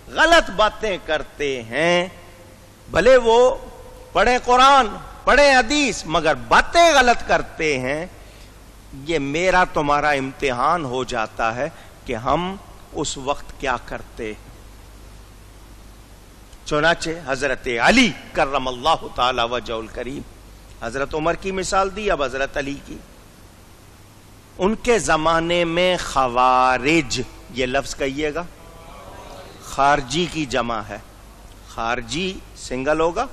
غلط باتیں کرتے ہیں، بھلے وہ پڑھیں قرآن پڑھیں حدیث مگر باتیں غلط کرتے ہیں، یہ میرا تمہارا امتحان ہو جاتا ہے کہ ہم اس وقت کیا کرتے ہیں۔ چنانچہ حضرت علی کرم اللہ تعالی وجہ الکریم، حضرت عمر کی مثال دی، اب حضرت علی کی۔ ان کے زمانے میں خوارج، یہ لفظ کہیے گا، خارجی کی جمع ہے، خارجی سنگل ہوگا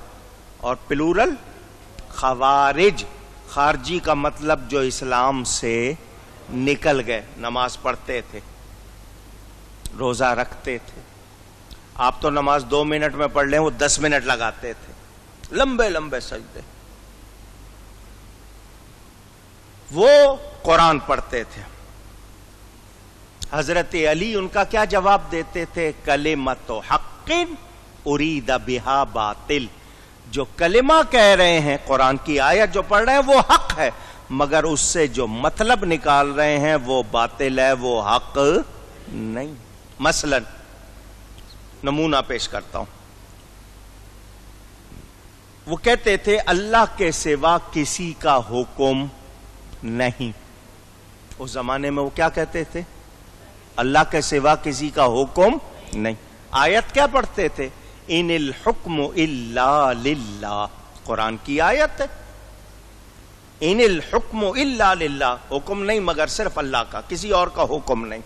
اور پلورل خوارج۔ خارجی کا مطلب جو اسلام سے نکل گئے، نماز پڑھتے تھے، روزہ رکھتے تھے، آپ تو نماز 2 منٹ میں پڑھ لیں، وہ 10 منٹ لگاتے تھے، لمبے لمبے سجدے، وہ قرآن پڑھتے تھے۔ حضرت علی ان کا کیا جواب دیتے تھے؟ کلمۃ حق ارید بہا باطل، جو کلمہ کہہ رہے ہیں، قرآن کی آیت جو پڑھ رہے ہیں وہ حق ہے، مگر اس سے جو مطلب نکال رہے ہیں وہ باطل ہے، وہ حق نہیں۔ مثلا نمونہ پیش کرتا ہوں، وہ کہتے تھے اللہ کے سوا کسی کا حکم نہیں۔ اس زمانے میں وہ کیا کہتے تھے؟ اللہ کے سوا کسی کا حکم نہیں۔ آیت کیا پڑھتے تھے؟ ان الحکم الا للہ، قرآن کی آیت ہے، ان الحکم الا للہ، حکم نہیں مگر صرف اللہ کا، کسی اور کا حکم نہیں۔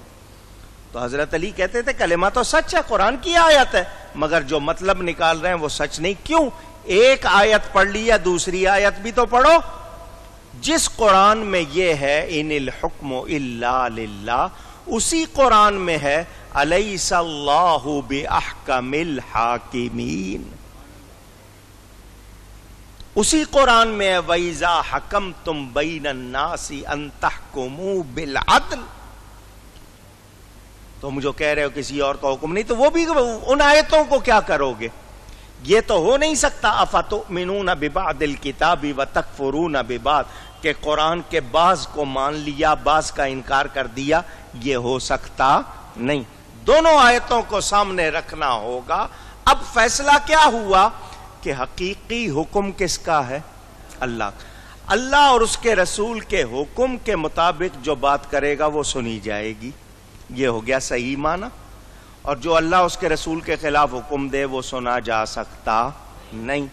تو حضرت علی کہتے تھے کلمہ تو سچ ہے، قرآن کی آیت ہے، مگر جو مطلب نکال رہے ہیں وہ سچ نہیں۔ کیوں؟ ایک آیت پڑھ لیا، دوسری آیت بھی تو پڑھو۔ جس قرآن میں یہ ہے ان الحکم الا للہ، اسی قرآن میں ہے الیس اللہ باحکم الحاکمین، اسی قرآن میں ہے وَإِذَا حَكَمْتُمْ بَيْنَ النَّاسِ أَن تَحْكُمُوا بِالْعَدْلِ۔ تم جو کہہ رہے ہو کسی اور کا حکم نہیں، تو وہ بھی ان آیتوں کو کیا کرو گے؟ یہ تو ہو نہیں سکتا اَفَتُؤْمِنُونَ بِبَعْضِ الْكِتَابِ وَتَكْفُرُونَ بِبَعْضٍ، کہ قرآن کے بعض کو مان لیا، بعض کا انکار کر دیا، یہ ہو سکتا نہیں۔ دونوں آیتوں کو سامنے رکھنا ہوگا۔ اب فیصلہ کیا ہوا کہ حقیقی حکم کس کا ہے؟ اللہ۔ اللہ اور اس کے رسول کے حکم کے مطابق جو بات کرے گا وہ سنی جائے گی، یہ ہو گیا صحیح معنی۔ اور جو اللہ اس کے رسول کے خلاف حکم دے وہ سنا جا سکتا نہیں۔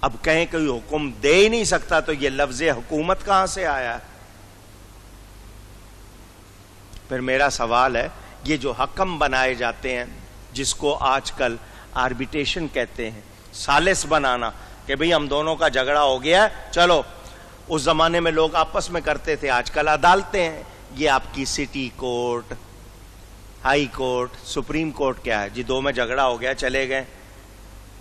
اب کہیں کوئی حکم دے ہی نہیں سکتا تو یہ لفظ حکومت کہاں سے آیا ہے؟ پھر میرا سوال ہے، یہ جو حکم بنائے جاتے ہیں، جس کو آج کل آربیٹریشن کہتے ہیں، ثالث بنانا، کہ بھئی ہم دونوں کا جھگڑا ہو گیا ہے، چلو، اس زمانے میں لوگ آپس میں کرتے تھے، آج کل عدالتیں ہیں، یہ آپ کی city court, high court, supreme court کیا ہے جی؟ دو میں جھگڑا ہو گیا، چلے گئے،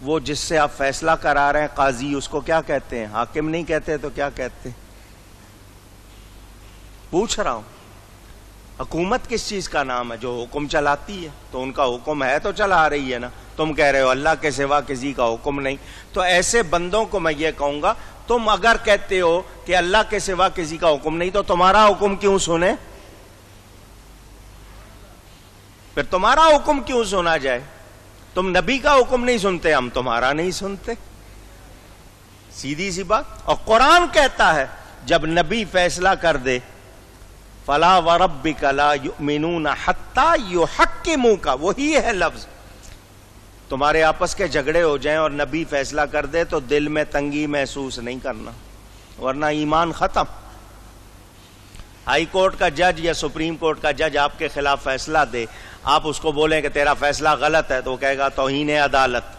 وہ جس سے آپ فیصلہ کرا رہے ہیں قاضی، اس کو کیا کہتے ہیں؟ حاکم نہیں کہتے تو کیا کہتے؟ پوچھ رہا ہوں، حکومت کس چیز کا نام ہے؟ جو حکم چلاتی ہے، تو ان کا حکم ہے تو چلا رہی ہے نا۔ تم کہہ رہے ہو اللہ کے سوا کسی کا حکم نہیں، تو ایسے بندوں کو میں یہ کہوں گا، تم اگر کہتے ہو کہ اللہ کے سوا کسی کا حکم نہیں تو تمہارا حکم کیوں سنے؟ پھر تمہارا حکم کیوں سنا جائے؟ تم نبی کا حکم نہیں سنتے، ہم تمہارا نہیں سنتے، سیدھی سی بات۔ اور قرآن کہتا ہے جب نبی فیصلہ کر دے، فلا وربک لا یؤمنون حتی یحکموک، وہی ہے لفظ۔ تمہارے آپس کے جھگڑے ہو جائیں اور نبی فیصلہ کر دے تو دل میں تنگی محسوس نہیں کرنا، ورنہ ایمان ختم۔ ہائی کورٹ کا جج یا سپریم کورٹ کا جج آپ کے خلاف فیصلہ دے، آپ اس کو بولیں کہ تیرا فیصلہ غلط ہے، تو وہ کہے گا توہین عدالت۔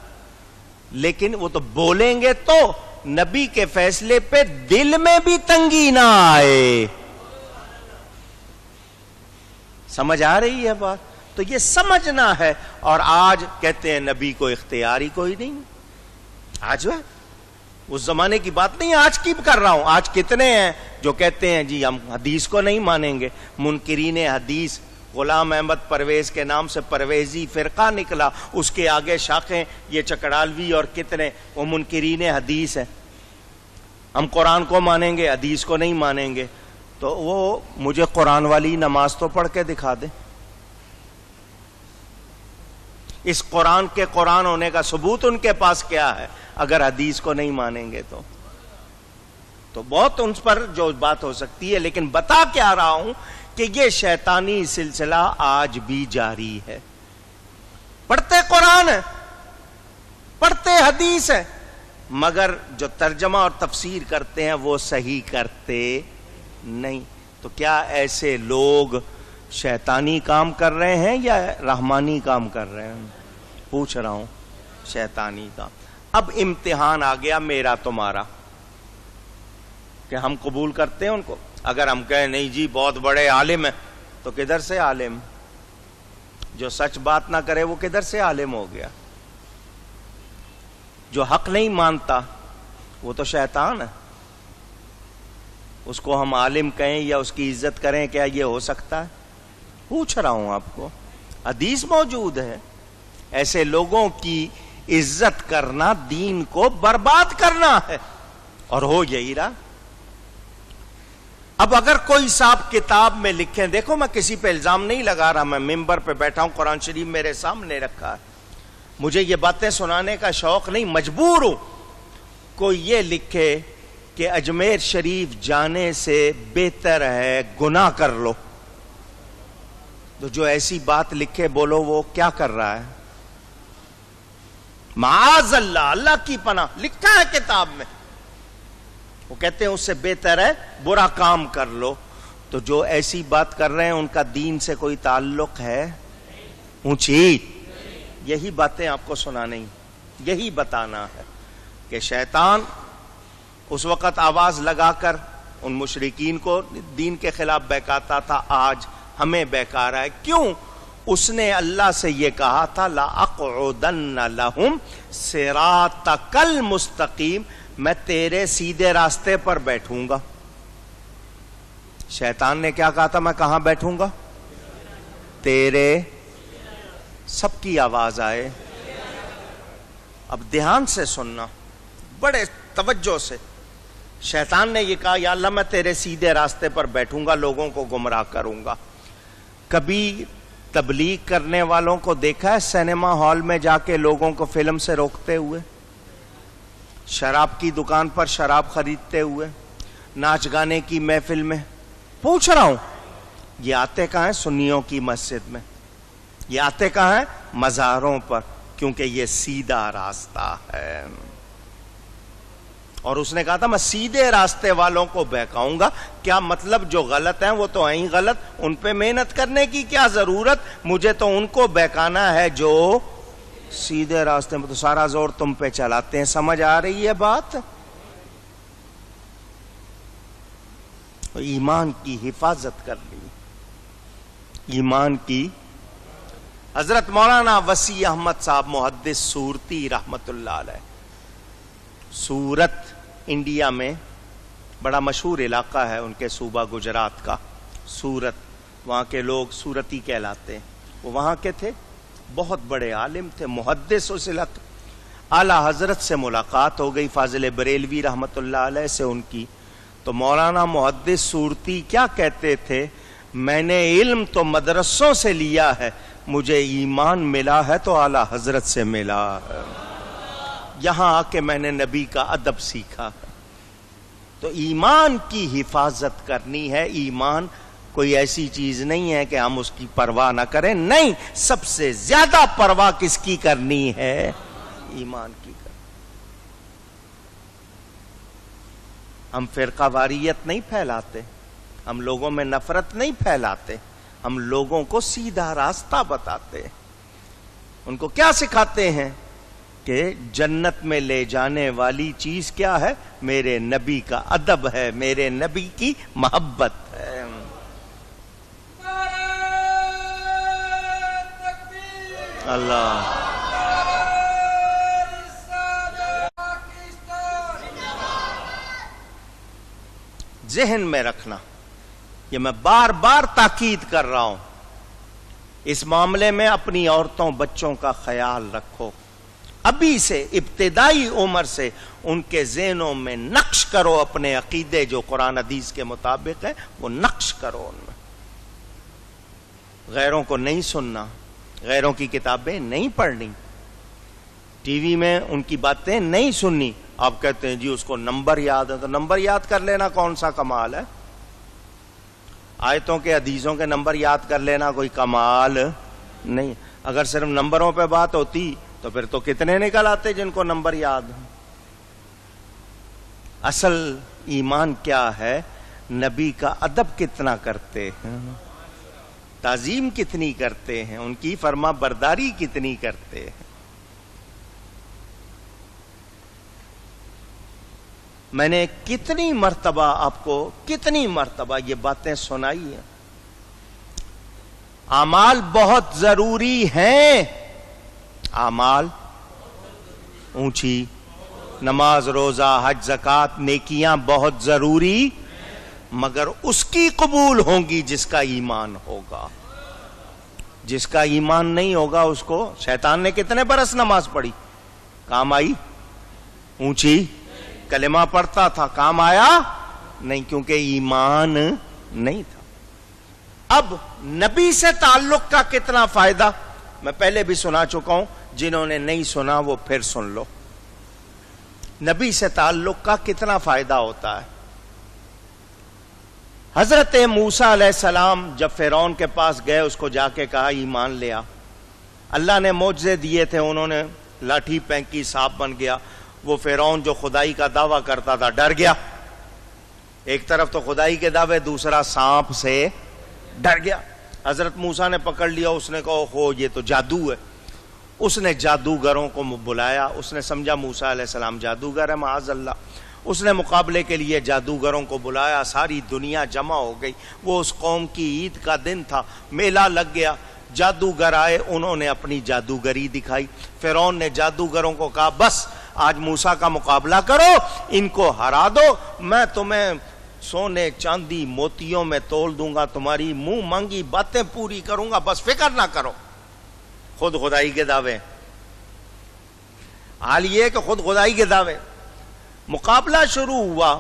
لیکن وہ تو بولیں گے تو نبی کے فیصلے پہ دل میں بھی تنگی نہ آئے۔ سمجھ آ رہی ہے بات؟ تو یہ سمجھنا ہے۔ اور آج کہتے ہیں نبی کو اختیار ہی کوئی نہیں۔ آج وہ اس زمانے کی بات نہیں، آج کی کر رہا ہوں۔ آج کتنے ہیں جو کہتے ہیں جی ہم حدیث کو نہیں مانیں گے، منکرین حدیث۔ غلام احمد پرویز کے نام سے پرویزی فرقہ نکلا، اس کے آگے شاخیں یہ چکڑالوی اور کتنے، وہ منکرین حدیث ہیں۔ ہم قرآن کو مانیں گے، حدیث کو نہیں مانیں گے۔ تو وہ مجھے قرآن والی نماز تو پڑھ کے دکھا دے۔ اس قرآن کے قرآن ہونے کا ثبوت ان کے پاس کیا ہے اگر حدیث کو نہیں مانیں گے تو بہت ان پر جو بات ہو سکتی ہے، لیکن بتا کیا رہا ہوں کہ یہ شیطانی سلسلہ آج بھی جاری ہے. پڑھتے قرآن ہے، پڑھتے حدیث ہے، مگر جو ترجمہ اور تفسیر کرتے ہیں وہ صحیح کرتے نہیں. تو کیا ایسے لوگ شیطانی کام کر رہے ہیں یا رحمانی کام کر رہے ہیں؟ پوچھ رہا ہوں. شیطانی کام. اب امتحان آ گیا میرا تمہارا کہ ہم قبول کرتے ہیں ان کو. اگر ہم کہیں نہیں جی بہت بڑے عالم ہیں، تو کدھر سے عالم؟ جو سچ بات نہ کرے وہ کدھر سے عالم ہو گیا؟ جو حق نہیں مانتا وہ تو شیطان ہے. اس کو ہم عالم کہیں یا اس کی عزت کریں، کیا یہ ہو سکتا ہے؟ پوچھ رہا ہوں آپ کو. حدیث موجود ہے. ایسے لوگوں کی عزت کرنا دین کو برباد کرنا ہے، اور ہو یہی رہا. اب اگر کوئی صاحب کتاب میں لکھیں، دیکھو میں کسی پہ الزام نہیں لگا رہا، میں ممبر پہ بیٹھا ہوں، قرآن شریف میرے سامنے رکھا ہے، مجھے یہ باتیں سنانے کا شوق نہیں، مجبور ہوں. کوئی یہ لکھے کہ اجمیر شریف جانے سے بہتر ہے گناہ کر لو، تو جو ایسی بات لکھے بولو وہ کیا کر رہا ہے؟ معاذ اللہ، اللہ کی پناہ، لکھا ہے کتاب میں. وہ کہتے ہیں اس سے بہتر ہے برا کام کر لو. تو جو ایسی بات کر رہے ہیں ان کا دین سے کوئی تعلق ہے؟ اونچی یہی باتیں آپ کو سنانی، یہی بتانا ہے کہ شیطان اس وقت آواز لگا کر ان مشرکین کو دین کے خلاف بہکاتا تھا، آج ہمیں بہکا رہا ہے. کیوں؟ اس نے اللہ سے یہ کہا تھا لَأَقْعُدَنَّ لَهُمْ صِرَاطَكَ الْمُسْتَقِيمَ، میں تیرے سیدھے راستے پر بیٹھوں گا. شیطان نے کیا کہا تھا؟ میں کہاں بیٹھوں گا؟ تیرے. سب کی آواز آئے. اب دھیان سے سننا، بڑے توجہ سے. شیطان نے یہ کہا یا اللہ میں تیرے سیدھے راستے پر بیٹھوں گا، لوگوں کو گمراہ کروں گا. کبھی تبلیغ کرنے والوں کو دیکھا ہے سینما ہال میں جا کے لوگوں کو فلم سے روکتے ہوئے، شراب کی دکان پر شراب خریدتے ہوئے، ناچ گانے کی محفل میں؟ پوچھ رہا ہوں یہ آتے کہاں ہیں؟ سنیوں کی مسجد میں. یہ آتے کہاں ہیں؟ مزاروں پر، کیونکہ یہ سیدھا راستہ ہے. اور اس نے کہا تھا میں سیدھے راستے والوں کو بہکاؤں گا. کیا مطلب؟ جو غلط ہیں وہ تو ہیں ہی غلط، ان پہ محنت کرنے کی کیا ضرورت؟ مجھے تو ان کو بہکانا ہے جو سیدھے راستے میں. تو سارا زور تم پہ چلاتے ہیں. سمجھ آ رہی ہے بات؟ ایمان کی حفاظت کر لی، ایمان کی. حضرت مولانا وسیع احمد صاحب محدث سورتی رحمت اللہ علیہ، سورت انڈیا میں بڑا مشہور علاقہ ہے ان کے صوبہ گجرات کا. سورت، وہاں کے لوگ سورتی کہلاتے ہیں. وہ وہاں کے تھے، بہت بڑے عالم تھے، محدث. اس علاقے اعلی حضرت سے ملاقات ہو گئی، فاضل بریلوی رحمت اللہ علیہ سے ان کی. تو مولانا محدث سورتی کیا کہتے تھے؟ میں نے علم تو مدرسوں سے لیا ہے، مجھے ایمان ملا ہے تو اعلی حضرت سے ملا ہے. یہاں آ کے میں نے نبی کا ادب سیکھا. تو ایمان کی حفاظت کرنی ہے. ایمان کوئی ایسی چیز نہیں ہے کہ ہم اس کی پرواہ نہ کریں. نہیں، سب سے زیادہ پرواہ کس کی کرنی ہے؟ ایمان کی. ہم فرقہ واریت نہیں پھیلاتے، ہم لوگوں میں نفرت نہیں پھیلاتے، ہم لوگوں کو سیدھا راستہ بتاتے. ان کو کیا سکھاتے ہیں؟ کہ جنت میں لے جانے والی چیز کیا ہے؟ میرے نبی کا ادب ہے، میرے نبی کی محبت ہے. اللہ ذہن میں رکھنا، یہ میں بار بار تاکید کر رہا ہوں. اس معاملے میں اپنی عورتوں بچوں کا خیال رکھو. ابھی سے ابتدائی عمر سے ان کے ذہنوں میں نقش کرو اپنے عقیدے جو قرآن حدیث کے مطابق ہے، وہ نقش کرو ان میں. غیروں کو نہیں سننا، غیروں کی کتابیں نہیں پڑھنی، ٹی وی میں ان کی باتیں نہیں سننی. آپ کہتے ہیں جی اس کو نمبر یاد ہے، تو نمبر یاد کر لینا کون سا کمال ہے؟ آیتوں کے حدیثوں کے نمبر یاد کر لینا کوئی کمال نہیں. اگر صرف نمبروں پہ بات ہوتی تو پھر تو کتنے نکل آتے جن کو نمبر یاد ہیں. اصل ایمان کیا ہے؟ نبی کا ادب کتنا کرتے ہیں، تعظیم کتنی کرتے ہیں، ان کی فرما برداری کتنی کرتے ہیں. میں نے کتنی مرتبہ آپ کو کتنی مرتبہ یہ باتیں سنائی ہیں. اعمال بہت ضروری ہیں، اعمال اونچی، نماز روزہ حج زکوٰۃ نیکیاں بہت ضروری، مگر اس کی قبول ہوں گی جس کا ایمان ہوگا. جس کا ایمان نہیں ہوگا اس کو شیطان نے کتنے برس نماز پڑھی، کام آئی؟ اونچی کلمہ پڑھتا تھا، کام آیا نہیں، کیونکہ ایمان نہیں تھا. اب نبی سے تعلق کا کتنا فائدہ میں پہلے بھی سنا چکا ہوں، جنہوں نے نہیں سنا وہ پھر سن لو. نبی سے تعلق کا کتنا فائدہ ہوتا ہے. حضرت موسیٰ علیہ السلام جب فرعون کے پاس گئے، اس کو جا کے کہا ایمان لیا. اللہ نے معجزے دیے تھے، انہوں نے لاٹھی پھینکی، سانپ بن گیا. وہ فرعون جو خدائی کا دعویٰ کرتا تھا ڈر گیا. ایک طرف تو خدائی کے دعوے، دوسرا سانپ سے ڈر گیا. حضرت موسیٰ نے پکڑ لیا، اس نے کہا ہو یہ تو جادو ہے. اس نے جادوگروں کو بلایا، اس نے سمجھا موسیٰ علیہ السلام جادوگر ہے، معاذ اللہ. اس نے مقابلے کے لیے جادوگروں کو بلایا، ساری دنیا جمع ہو گئی. وہ اس قوم کی عید کا دن تھا، میلہ لگ گیا. جادوگر آئے، انہوں نے اپنی جادوگری دکھائی. فرعون نے جادوگروں کو کہا بس آج موسیٰ کا مقابلہ کرو، ان کو ہرا دو، میں تمہیں سونے چاندی موتیوں میں تول دوں گا، تمہاری منہ مانگی باتیں پوری کروں گا، بس فکر نہ کرو. خود خدائی کے دعوے، حال یہ کہ خود خدائی کے دعوے. مقابلہ شروع ہوا.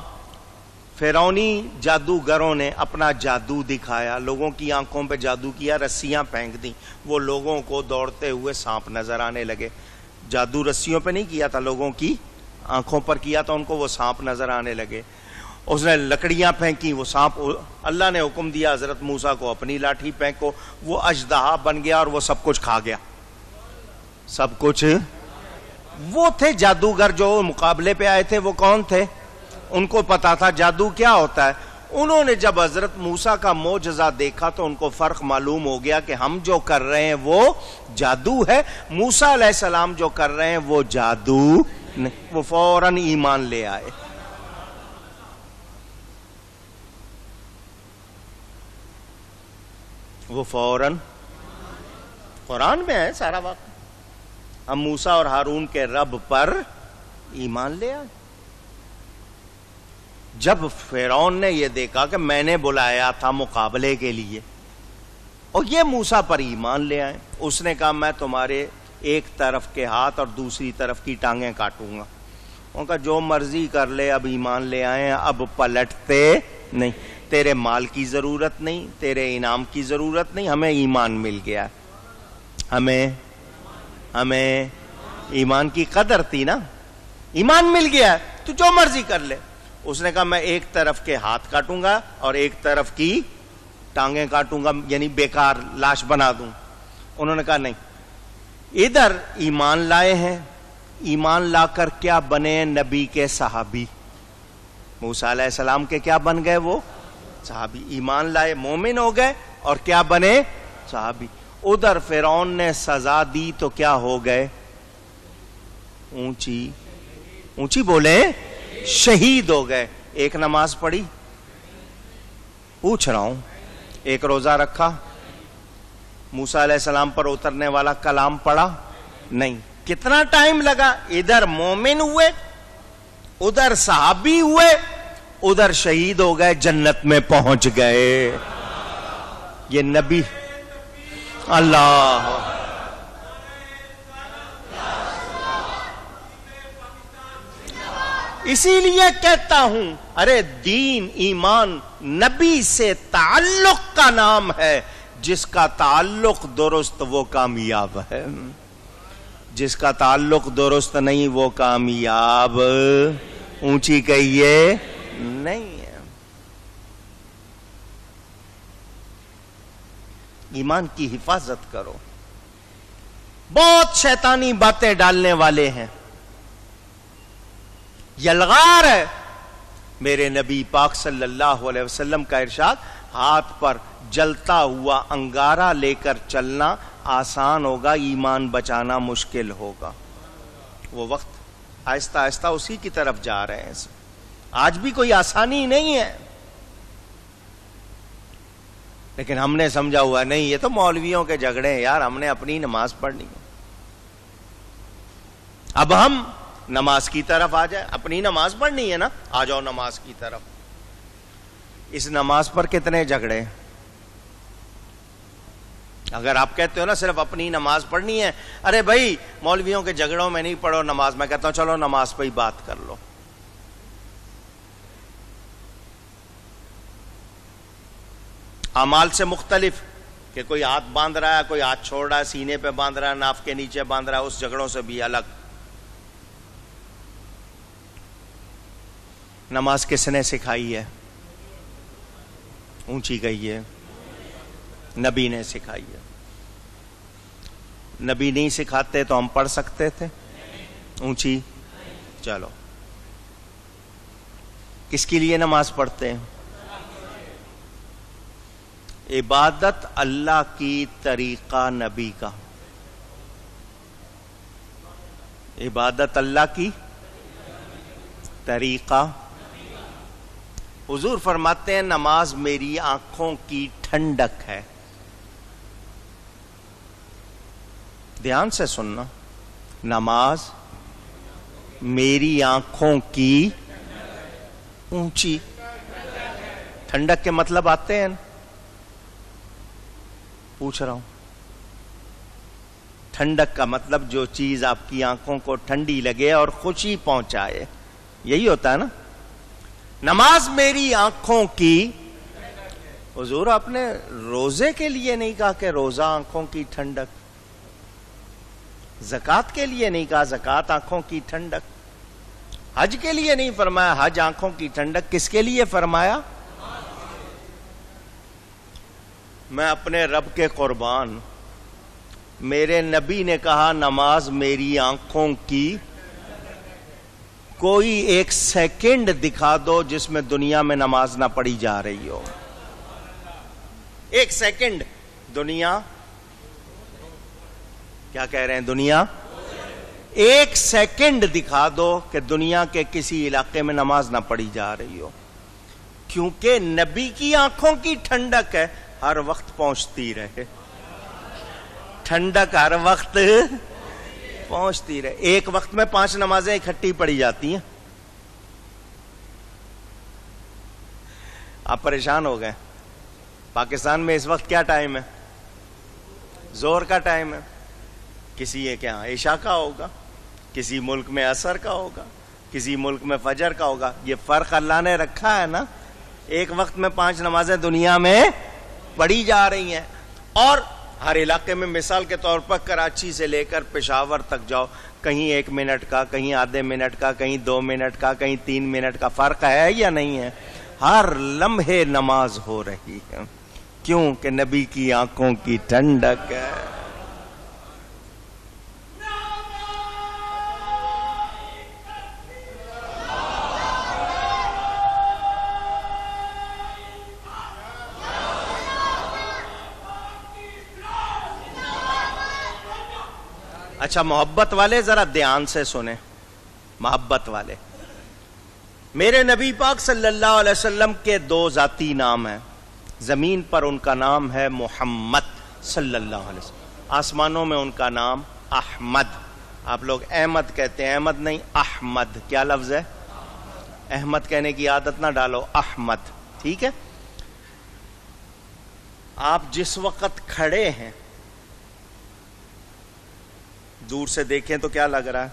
فرعونی جادوگروں نے اپنا جادو دکھایا، لوگوں کی آنکھوں پہ جادو کیا، رسیاں پھینک دیں، وہ لوگوں کو دوڑتے ہوئے سانپ نظر آنے لگے. جادو رسیوں پہ نہیں کیا تھا، لوگوں کی آنکھوں پر کیا تھا، ان کو وہ سانپ نظر آنے لگے. اس نے لکڑیاں پھینکی، وہ سانپ، اللہ نے حکم دیا حضرت موسیٰ کو اپنی لاٹھی پھینکو، وہ اژدہا بن گیا اور وہ سب کچھ کھا گیا. سب کچھ. وہ تھے جادوگر جو مقابلے پہ آئے تھے، وہ کون تھے؟ ان کو پتا تھا جادو کیا ہوتا ہے. انہوں نے جب حضرت موسیٰ کا معجزہ دیکھا تو ان کو فرق معلوم ہو گیا کہ ہم جو کر رہے ہیں وہ جادو ہے، موسیٰ علیہ السلام جو کر رہے ہیں وہ جادو نہیں. وہ فوراً ایمان لے آئے. وہ فوراً، قرآن میں ہے سارا واقعہ. ہم موسیٰ اور ہارون کے رب پر ایمان لے آئے. جب فرعون نے یہ دیکھا کہ میں نے بلایا تھا مقابلے کے لیے اور یہ موسیٰ پر ایمان لے آئے، اس نے کہا میں تمہارے ایک طرف کے ہاتھ اور دوسری طرف کی ٹانگیں کاٹوں گا. ان کا جو مرضی کر لے، اب ایمان لے آئے، اب پلٹتے نہیں. تیرے مال کی ضرورت نہیں، تیرے انعام کی ضرورت نہیں، ہمیں ایمان مل گیا. ہمیں ایمان کی قدر تھی نا، ایمان مل گیا، تو جو مرضی کر لے. اس نے کہا میں ایک طرف کے ہاتھ کاٹوں گا اور ایک طرف کی ٹانگیں کاٹوں گا، یعنی بیکار لاش بنا دوں. انہوں نے کہا نہیں. ادھر ایمان لائے ہیں، ایمان لا کر کیا بنے؟ نبی کے صحابی. موسیٰ علیہ السلام کے کیا بن گئے؟ وہ صحابی. ایمان لائے، مومن ہو گئے اور کیا بنے؟ صحابی. ادھر فرعون نے سزا دی تو کیا ہو گئے؟ اونچی بولے، شہید ہو گئے. ایک نماز پڑھی؟ پوچھ رہا ہوں. ایک روزہ رکھا؟ موسیٰ علیہ السلام پر اترنے والا کلام پڑھا؟ نہیں. کتنا ٹائم لگا؟ ادھر مومن ہوئے، ادھر صحابی ہوئے، ادھر شہید ہو گئے، جنت میں پہنچ گئے. یہ نبی اللہ. اسی لیے کہتا ہوں ارے دین ایمان نبی سے تعلق کا نام ہے. جس کا تعلق درست وہ کامیاب ہے، جس کا تعلق درست نہیں وہ کامیاب اونچی کہیے نہیں ہے۔ ایمان کی حفاظت کرو۔ بہت شیطانی باتیں ڈالنے والے ہیں، یلغار ہے۔ میرے نبی پاک صلی اللہ علیہ وسلم کا ارشاد، ہاتھ پر جلتا ہوا انگارہ لے کر چلنا آسان ہوگا، ایمان بچانا مشکل ہوگا۔ وہ وقت آہستہ آہستہ اسی کی طرف جا رہے ہیں۔ آج بھی کوئی آسانی نہیں ہے، لیکن ہم نے سمجھا ہوا نہیں یہ تو مولویوں کے جھگڑے ہیں یار، ہم نے اپنی نماز پڑھنی ہے۔ اب ہم نماز کی طرف آ جائیں، اپنی نماز پڑھنی ہے نا، آ جاؤ نماز کی طرف۔ اس نماز پر کتنے جھگڑے؟ اگر آپ کہتے ہو نا صرف اپنی نماز پڑھنی ہے، ارے بھائی مولویوں کے جھگڑوں میں نہیں پڑھو نماز، میں کہتا ہوں چلو نماز پہ ہی بات کر لو۔ اعمال سے مختلف کہ کوئی ہاتھ باندھ رہا ہے، کوئی ہاتھ چھوڑ رہا ہے، سینے پہ باندھ رہا ہے، ناف کے نیچے باندھ رہا ہے، اس جھگڑوں سے بھی الگ۔ نماز کس نے سکھائی ہے؟ اونچی کہیے، نبی نے سکھائی ہے۔ نبی نہیں سکھاتے تو ہم پڑھ سکتے تھے؟ اونچی، چلو۔ کس کے لیے نماز پڑھتے ہیں؟ عبادت اللہ کی، طریقہ نبی کا۔ عبادت اللہ کی، طریقہ۔ حضور فرماتے ہیں نماز میری آنکھوں کی ٹھنڈک ہے۔ دھیان سے سننا، نماز میری آنکھوں کی اونچی ٹھنڈک کے مطلب آتے ہیں، پوچھ رہا ہوں۔ ٹھنڈک کا مطلب جو چیز آپ کی آنکھوں کو ٹھنڈی لگے اور خوشی پہنچائے، یہی ہوتا ہے نا۔ نماز میری آنکھوں کی، حضور آپ نے روزے کے لیے نہیں کہا کہ روزہ آنکھوں کی ٹھنڈک، زکوٰۃ کے لیے نہیں کہا زکوٰۃ آنکھوں کی ٹھنڈک، حج کے لیے نہیں فرمایا حج آنکھوں کی ٹھنڈک، کس کے لیے فرمایا؟ میں اپنے رب کے قربان، میرے نبی نے کہا نماز میری آنکھوں کی، کوئی ایک سیکنڈ دکھا دو جس میں دنیا میں نماز نہ پڑھی جا رہی ہو۔ ایک سیکنڈ دنیا، کیا کہہ رہے ہیں؟ دنیا ایک سیکنڈ دکھا دو کہ دنیا کے کسی علاقے میں نماز نہ پڑھی جا رہی ہو، کیونکہ نبی کی آنکھوں کی ٹھنڈک ہے، ہر وقت پہنچتی رہے، ٹھنڈک ہر وقت پہنچتی رہے۔ ایک وقت میں 5 نمازیں اکٹھی پڑھی جاتی ہیں۔ آپ پریشان ہو گئے؟ پاکستان میں اس وقت کیا ٹائم ہے؟ زور کا ٹائم ہے۔ کسی کے یہاں عشاء کا ہوگا، کسی ملک میں عصر کا ہوگا، کسی ملک میں فجر کا ہوگا۔ یہ فرق اللہ نے رکھا ہے نا، ایک وقت میں 5 نمازیں دنیا میں پڑھی جا رہی ہیں، اور ہر علاقے میں مثال کے طور پر کراچی سے لے کر پشاور تک جاؤ، کہیں 1 منٹ کا، کہیں آدھے منٹ کا، کہیں 2 منٹ کا، کہیں 3 منٹ کا فرق ہے یا نہیں ہے؟ ہر لمحے نماز ہو رہی ہے، کیوں کہ نبی کی آنکھوں کی ٹھنڈک ہے۔ اچھا محبت والے ذرا دھیان سے سنیں، محبت والے، میرے نبی پاک صلی اللہ علیہ وسلم کے 2 ذاتی نام ہیں، زمین پر ان کا نام ہے محمد صلی اللہ علیہ وسلم، آسمانوں میں ان کا نام احمد۔ آپ لوگ احمد کہتے ہیں، احمد نہیں، احمد۔ کیا لفظ ہے؟ احمد کہنے کی عادت نہ ڈالو، احمد، ٹھیک ہے؟ آپ جس وقت کھڑے ہیں دور سے دیکھیں تو کیا لگ رہا ہے؟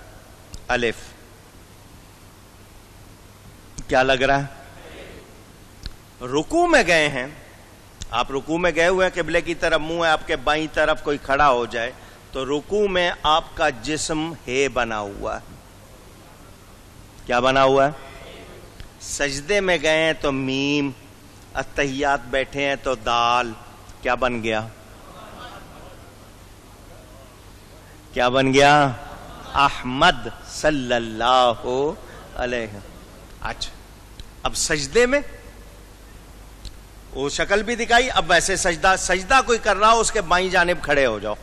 الف۔ کیا لگ رہا ہے؟ رکوع میں گئے ہیں، آپ رکوع میں گئے ہوئے ہیں, قبلے کی طرف منہ ہے, آپ کے بائیں طرف کوئی کھڑا ہو جائے تو رکوع میں آپ کا جسم ہے بنا ہوا ہے. کیا بنا ہوا ہے؟ سجدے میں گئے ہیں تو میم, اتحیات بیٹھے ہیں تو دال. کیا بن گیا؟ کیا بن گیا؟ احمد صلی اللہ علیہ. اچھا, اب سجدے میں وہ شکل بھی دکھائی. اب ویسے سجدہ کوئی کر رہا ہو اس کے بائیں جانب کھڑے ہو جاؤ.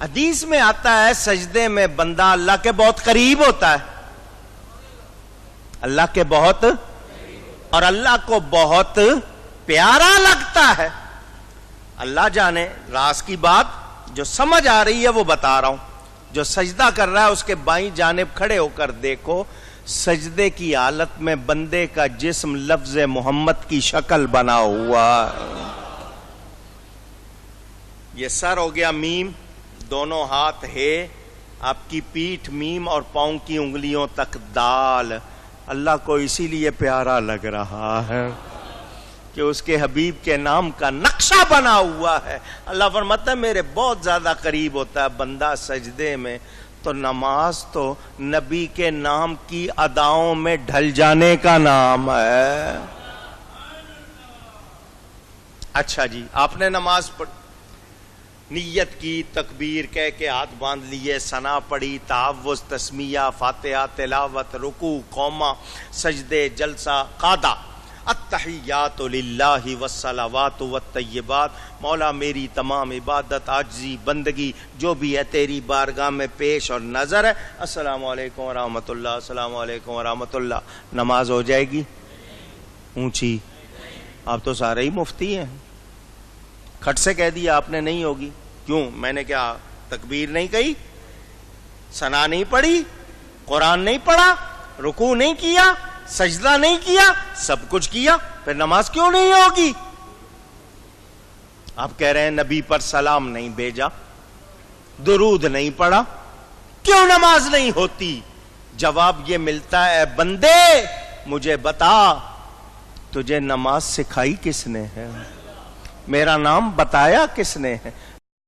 حدیث میں آتا ہے سجدے میں بندہ اللہ کے بہت قریب ہوتا ہے, اللہ کے بہت, اور اللہ کو بہت پیارا لگتا ہے. اللہ جانے, راز کی بات جو سمجھ آ رہی ہے وہ بتا رہا ہوں. جو سجدہ کر رہا ہے اس کے بائیں جانب کھڑے ہو کر دیکھو, سجدے کی حالت میں بندے کا جسم لفظ محمد کی شکل بنا ہوا. یہ سر ہو گیا میم, دونوں ہاتھ ہے, آپ کی پیٹھ میم اور پاؤں کی انگلیوں تک دال. اللہ کو اسی لیے پیارا لگ رہا ہے کہ اس کے حبیب کے نام کا نقشہ بنا ہوا ہے. اللہ فرماتا ہے میرے بہت زیادہ قریب ہوتا ہے بندہ سجدے میں, تو نماز تو نبی کے نام کی اداؤں میں ڈھل جانے کا نام ہے. اچھا جی, آپ نے نماز نیت کی, تکبیر کہہ کے ہاتھ باندھ لیے, ثنا پڑھی, تعوذ, تسمیہ, فاتحہ, تلاوت, رکوع, قومہ, سجدے, جلسہ, قعدہ. التحیات للہ والصلوات والطیبات. مولا میری تمام عبادت, عاجزی, بندگی جو بھی ہے تیری بارگاہ میں پیش اور نظر ہے. السلام علیکم ورحمۃ اللہ, السلام علیکم ورحمۃ اللہ. نماز ہو جائے گی اونچی؟ آپ تو سارے ہی مفتی ہیں, کھٹ سے کہہ دیا آپ نے نہیں ہوگی. کیوں؟ میں نے کیا تکبیر نہیں کہی, ثنا نہیں پڑھی, قرآن نہیں پڑھا, رکوع نہیں کیا, سجدہ نہیں کیا, سب کچھ کیا, پھر نماز کیوں نہیں ہوگی؟ آپ کہہ رہے ہیں نبی پر سلام نہیں بھیجا, درود نہیں پڑھا, کیوں نماز نہیں ہوتی؟ جواب یہ ملتا ہے, بندے مجھے بتا تجھے نماز سکھائی کس نے ہے, میرا نام بتایا کس نے ہے؟